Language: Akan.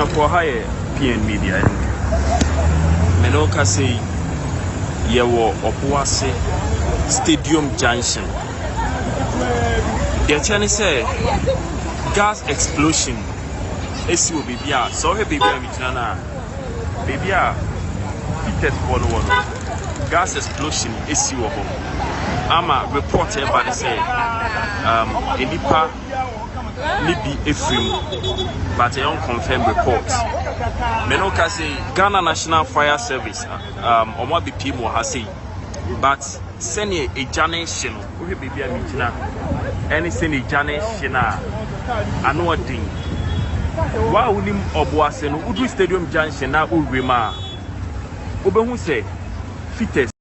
Abusian for higher PN Media. Menoka say, Yewo Obuasi Stadium Junction. The Chinese say, gas explosion. Esi will be here. Sorry, baby, I'm baby, Peter's follow gas explosion. Esi will be. I'm a reporter, but they say, Enipa. Maybe a film, but a unconfirmed report. Menoka say Ghana National Fire Service, or be people has say, but send a generation, we be a meeting, anything a generation, I know a thing. Why would him Obuasi Gas Stadium Junction now, Urima? Obehu say, fittest.